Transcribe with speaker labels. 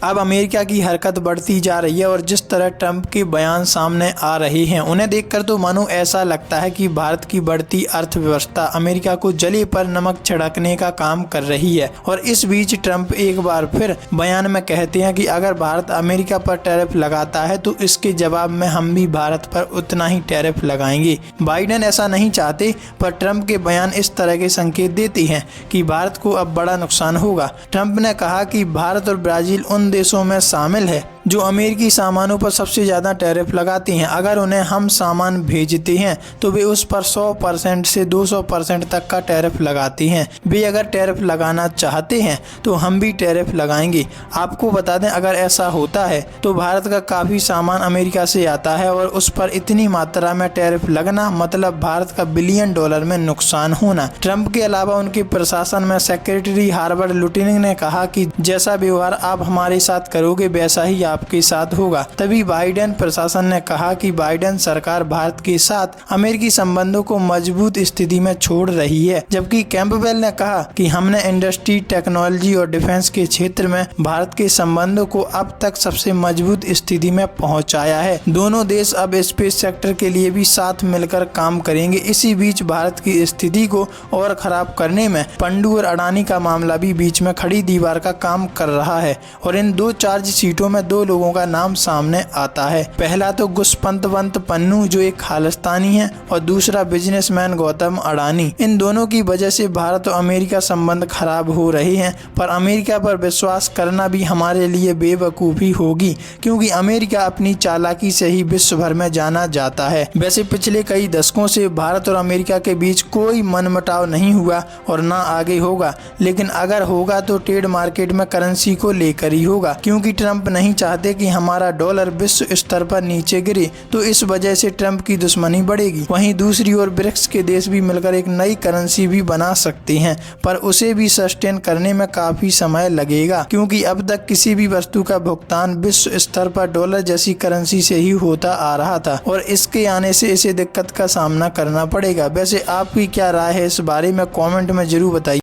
Speaker 1: अब अमेरिका की हरकत बढ़ती जा रही है और जिस तरह ट्रंप के बयान सामने आ रहे हैं उन्हें देखकर तो मानो ऐसा लगता है कि भारत की बढ़ती अर्थव्यवस्था अमेरिका को जली पर नमक छिड़कने का काम कर रही है। और इस बीच ट्रंप एक बार फिर बयान में कहते हैं कि अगर भारत अमेरिका पर टैरिफ लगाता है तो इसके जवाब में हम भी भारत पर उतना ही टैरिफ लगाएंगे। बाइडेन ऐसा नहीं चाहते, पर ट्रंप के बयान इस तरह के संकेत देते हैं कि भारत को अब बड़ा नुकसान होगा। ट्रंप ने कहा कि भारत और ब्राजील उन देशों में शामिल है जो अमेरिकी सामानों पर सबसे ज़्यादा टैरिफ लगाते हैं। अगर उन्हें हम सामान भेजते हैं तो वे उस पर 100% से 200% तक का टैरिफ लगाते हैं। वे अगर टैरिफ लगाना चाहते हैं तो हम भी टैरिफ लगाएंगे। आपको बता दें, अगर ऐसा होता है तो भारत का काफ़ी सामान अमेरिका से आता है और उस पर इतनी मात्रा में टैरिफ लगना मतलब भारत का $बिलियन में नुकसान होना। ट्रंप के अलावा उनके प्रशासन में सेक्रेटरी हार्वर्ड लुटिनिंग ने कहा कि जैसा व्यवहार आप हमारे साथ करोगे वैसा ही आपके साथ होगा। तभी बाइडेन प्रशासन ने कहा कि बाइडेन सरकार भारत के साथ अमेरिकी संबंधों को मजबूत स्थिति में छोड़ रही है। जबकि कैंपबेल ने कहा कि हमने इंडस्ट्री, टेक्नोलॉजी और डिफेंस के क्षेत्र में भारत के संबंधों को अब तक सबसे मजबूत स्थिति में पहुंचाया है। दोनों देश अब स्पेस सेक्टर के लिए भी साथ मिलकर काम करेंगे। इसी बीच भारत की स्थिति को और खराब करने में पंडू और अडानी का मामला भी बीच में खड़ी दीवार का काम कर रहा है और इन दो चार्जशीटों में दो लोगों का नाम सामने आता है। पहला तो गुशपंतवंत पन्नू जो एक खालिस्तानी है और दूसरा बिजनेसमैन गौतम अडानी। इन दोनों की वजह से भारत और अमेरिका संबंध खराब हो रहे हैं, पर अमेरिका पर विश्वास करना भी हमारे लिए बेवकूफ़ी होगी क्योंकि अमेरिका अपनी चालाकी से ही विश्व भर में जाना जाता है। वैसे पिछले कई दशकों से भारत और अमेरिका के बीच कोई मनमुटाव नहीं हुआ और ना आगे होगा, लेकिन अगर होगा तो ट्रेड मार्केट में करेंसी को लेकर ही होगा क्योंकि ट्रंप नहीं चाहते कि हमारा डॉलर विश्व स्तर पर नीचे गिरे, तो इस वजह से ट्रंप की दुश्मनी बढ़ेगी। वहीं दूसरी ओर ब्रिक्स के देश भी मिलकर एक नई करेंसी भी बना सकते हैं, पर उसे भी सस्टेन करने में काफी समय लगेगा क्योंकि अब तक किसी भी वस्तु का भुगतान विश्व स्तर पर डॉलर जैसी करेंसी से ही होता आ रहा था और इसके आने से इसे दिक्कत का सामना करना पड़ेगा। वैसे आपकी क्या राय है इस बारे में कमेंट में जरूर बताइए।